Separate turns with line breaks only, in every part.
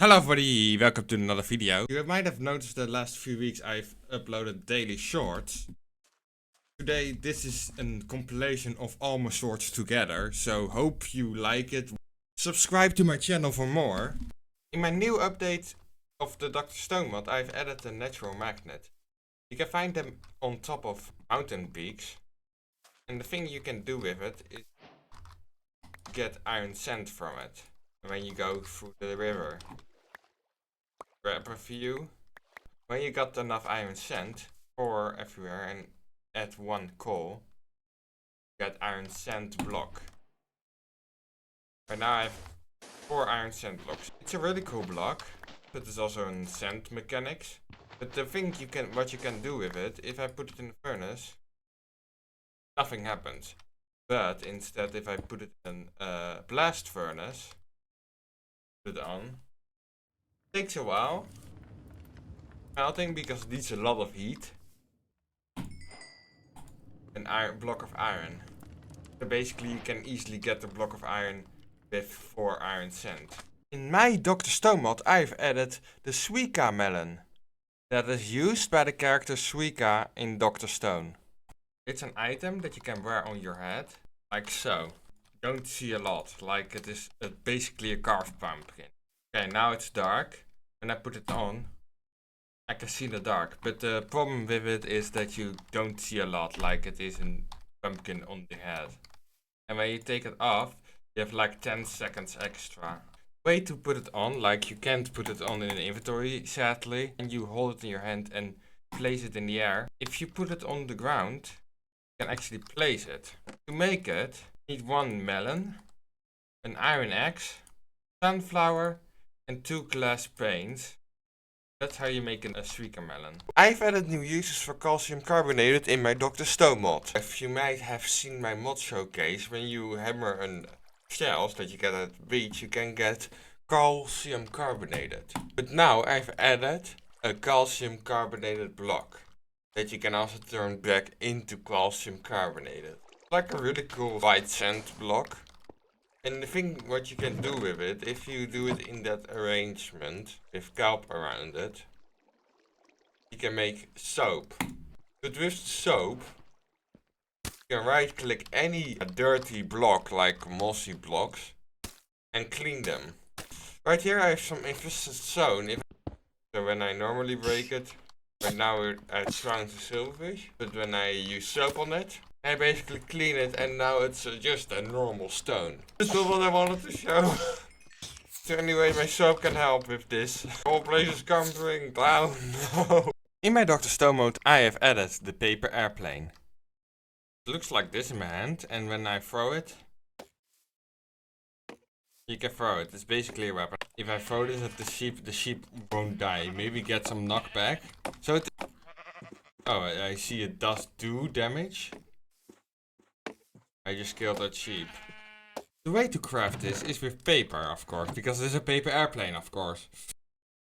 Hello everybody, welcome to another video. You might have noticed the last few weeks I've uploaded daily shorts. Today this is a compilation of all my shorts together, so hope you like it. Subscribe to my channel for more. In my new update of the Dr.stone mod, I've added a natural magnet. You can find them on top of mountain peaks. And the thing you can do with it is get iron sand from it when you go through the river. Grab a few. When you got enough iron sand, pour everywhere and add one coal. Get iron sand block. Right now I have 4 iron sand blocks. It's a really cool block, but it's also in sand mechanics. But the thing what you can do with it, if I put it in the furnace, nothing happens. But instead, if I put it in a blast furnace, put it on, it takes a while melting because it needs a lot of heat. An iron block of iron. So basically you can easily get the block of iron with 4 iron sand. In my Dr.stone mod I've added the Suica melon. That is used by the character Suica in Dr.stone. It's an item that you can wear on your head, like so. You don't see a lot, like it is basically a carved pumpkin. Okay, now it's dark. When I put it on, I can see in the dark, but the problem with it is that you don't see a lot, like it is a pumpkin on the head. And when you take it off, you have like 10 seconds extra. Way to put it on, like you can't put it on in an inventory, sadly. And you hold it in your hand and place it in the air. If you put it on the ground, you can actually place it. To make it, you need 1 melon, an iron axe, sunflower, and 2 glass panes. That's how you make a Suica melon. I've added new uses for calcium carbonated in my Dr.stone mod. If you might have seen my mod showcase, when you hammer shells that you get at the beach, you can get calcium carbonated. But now I've added a calcium carbonated block that you can also turn back into calcium carbonated. Like a really cool white sand block. And the thing what you can do with it, if you do it in that arrangement with kelp around it, you can make soap. But with soap, you can right click any dirty block like mossy blocks and clean them. Right here I have some infested stone. So when I normally break it, right now it's trying to silverfish, but when I use soap on it, I basically clean it and now it's just a normal stone. This is what I wanted to show. So anyway, my soap can help with this. All places crumbling down. In my Dr.stone mode I have added the paper airplane. It looks like this in my hand, and when I throw it, you can throw it. It's basically a weapon. If I throw this at the sheep won't die. Maybe get some knockback. So oh, I see it does do damage. I just killed that sheep. The way to craft this is with paper, of course, because it's a paper airplane, of course.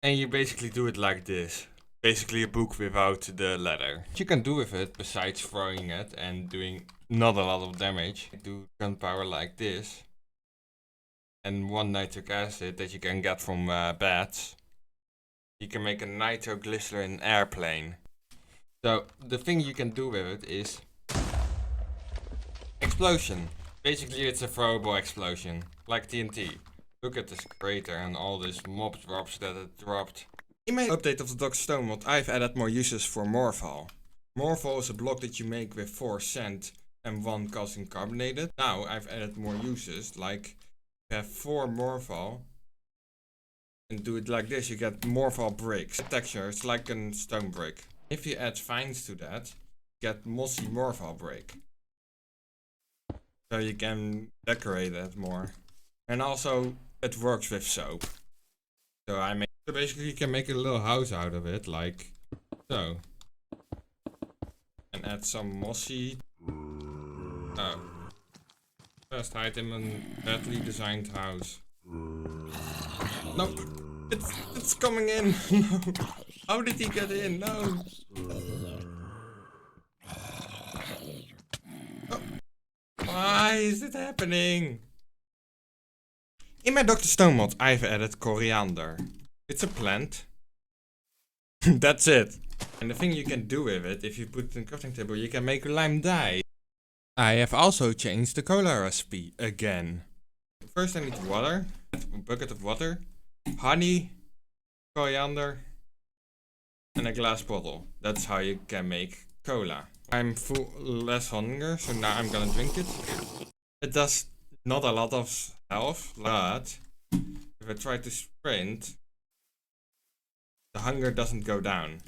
And you basically do it like this. Basically a book without the letter. What you can do with it, besides throwing it and doing not a lot of damage, do gunpowder like this. And 1 nitric acid that you can get from bats. You can make a nitroglycerin airplane. So the thing you can do with it is explosion. Basically it's a throwable explosion, like TNT. Look at this crater and all these mob drops that it dropped. In my update of the Dr.stone mod I've added more uses for mortar. Mortar is a block that you make with 4 sand and 1 calcium carbonated. Now I've added more uses, like you have 4 mortar and do it like this, you get mortar bricks. The texture, it's like a stone brick. If you add vines to that, you get mossy mortar brick. So you can decorate it more. And also it works with soap. So basically you can make a little house out of it, like so. And add some mossy. Oh. First hide in a badly designed house. No! It's coming in! No! How did he get in? No! Oh. Why is it happening? In my Dr.stone mod, I've added coriander. It's a plant. That's it. And the thing you can do with it, if you put it in the crafting table, you can make lime dye. I have also changed the cola recipe again. First I need water, a bucket of water, honey, coriander, and a glass bottle. That's how you can make cola. I'm full less hunger, so now I'm gonna drink it. It does not a lot of health, but if I try to sprint, the hunger doesn't go down.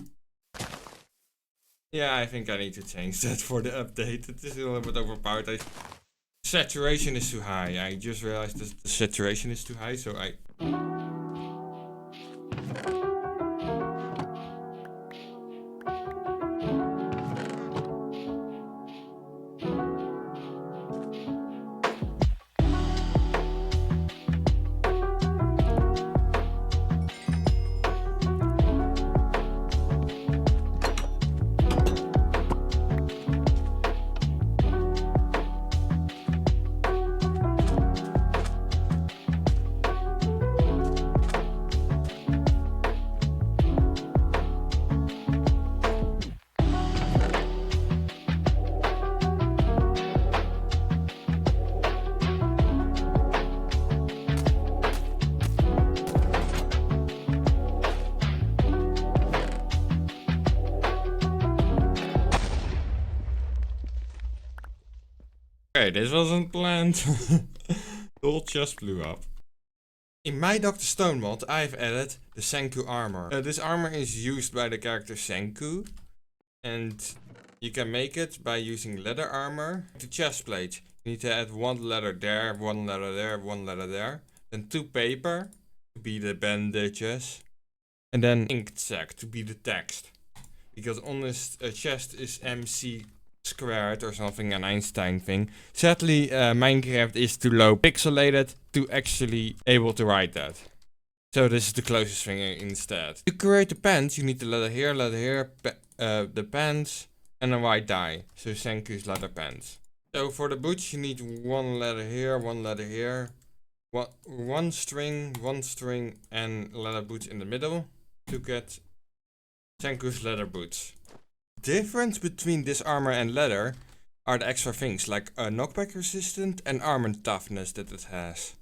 Yeah, I think I need to change that for the update. It is a little bit overpowered. Saturation is too high. I just realized that the saturation is too high, so I... Okay, this wasn't planned. The whole chest blew up. In my Dr.stone mod, I've added the Senku armor. This armor is used by the character Senku. And you can make it by using leather armor. The chest plate, you need to add one letter there, one letter there, one letter there. Then 2 paper, to be the bandages. And then ink sac, to be the text. Because on this chest is MC squared or something, an Einstein thing. Sadly, Minecraft is too low pixelated to actually able to write that. So this is the closest thing instead. To create the pants, you need the letter here, the pants, and a white dye. So Senku's leather pants. So for the boots, you need one letter here, one string, and leather boots in the middle to get Senku's leather boots. Difference between this armor and leather are the extra things like a knockback resistant and armor toughness that it has.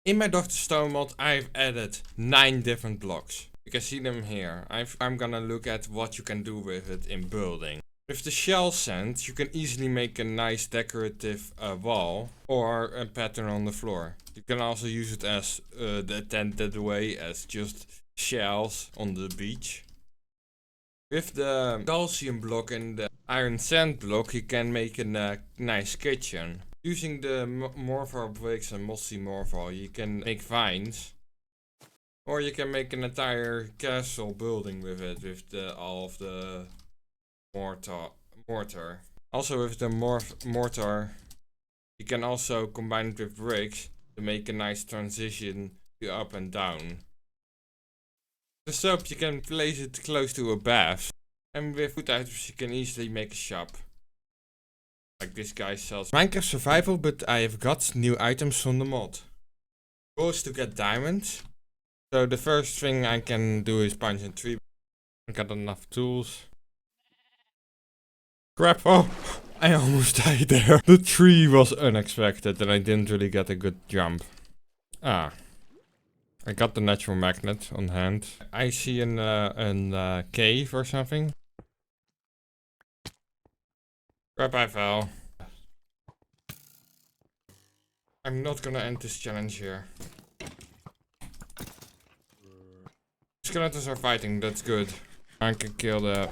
In my Dr.stone mod, I've added 9 different blocks. You can see them here. I'm gonna look at what you can do with it in building. With the shell sand, you can easily make a nice decorative wall or a pattern on the floor. You can also use it as the intended way, as just shells on the beach. With the calcium block and the iron sand block, you can make a nice kitchen. Using the mortar bricks and mossy mortar, you can make vines. Or you can make an entire castle building with it, with all of the mortar. Also with the mortar, you can also combine it with bricks to make a nice transition to up and down. The soap, you can place it close to a bath. And with food items you can easily make a shop. Like this guy sells Minecraft survival, but I have got new items from the mod. Goal is to get diamonds. So the first thing I can do is punch a tree. I got enough tools. Crap, oh! I almost died there. The tree was unexpected and I didn't really get a good jump. Ah. I got the natural magnet on hand. I see a cave or something. Crap, I fell. I'm not gonna end this challenge here. Skeletons are fighting, that's good. I can kill the...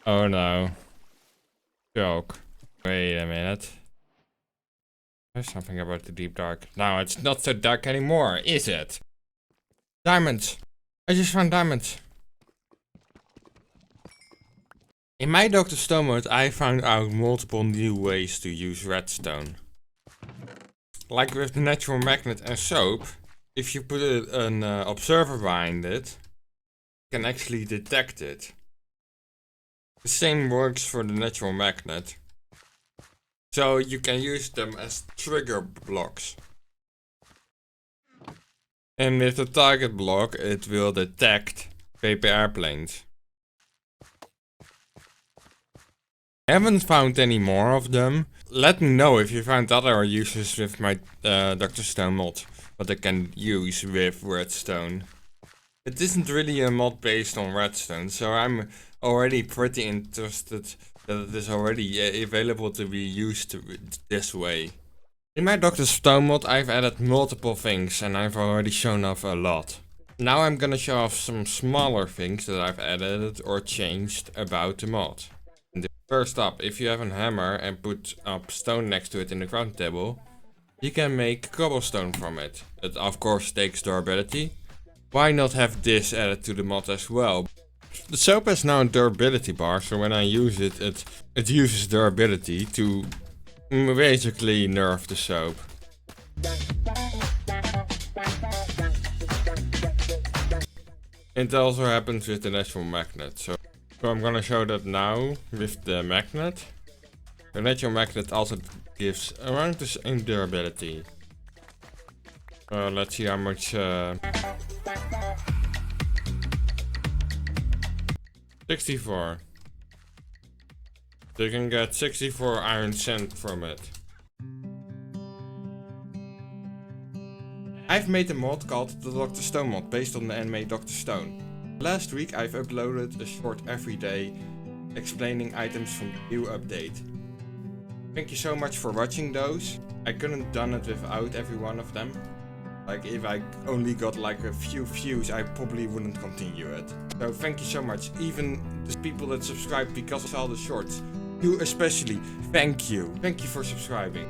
Oh no. Joke. Wait a minute. There's something about the deep dark. Now it's not so dark anymore, is it? Diamonds! I just found diamonds. In my Dr.stone mod, I found out multiple new ways to use redstone. Like with the natural magnet and soap, if you put an observer behind it, you can actually detect it. The same works for the natural magnet. So you can use them as trigger blocks. And with the target block, it will detect paper airplanes. I haven't found any more of them. Let me know if you found other uses with my Dr.stone mod, what I can use with redstone. It isn't really a mod based on redstone, so I'm already pretty interested that it is already available to be used this way. In my Dr.stone mod I've added multiple things and I've already shown off a lot. Now I'm gonna show off some smaller things that I've added or changed about the mod. First up, if you have a hammer and put up stone next to it in the crafting table, you can make cobblestone from it. It of course takes durability. Why not have this added to the mod as well? The soap has now a durability bar, so when I use it, it uses durability to basically nerf the soap. It also happens with the natural magnet, so I'm gonna show that now with the magnet. The natural magnet also gives around the same durability. Let's see how much... 64. So you can get 64 iron cent from it. I've made a mod called the Dr.stone mod based on the anime Dr.stone. Last week I've uploaded a short every day explaining items from the new update. Thank you so much for watching those. I couldn't done it without every one of them. Like if I only got like a few views, I probably wouldn't continue it. So thank you so much. Even the people that subscribe because of all the shorts. You especially, thank you. Thank you for subscribing.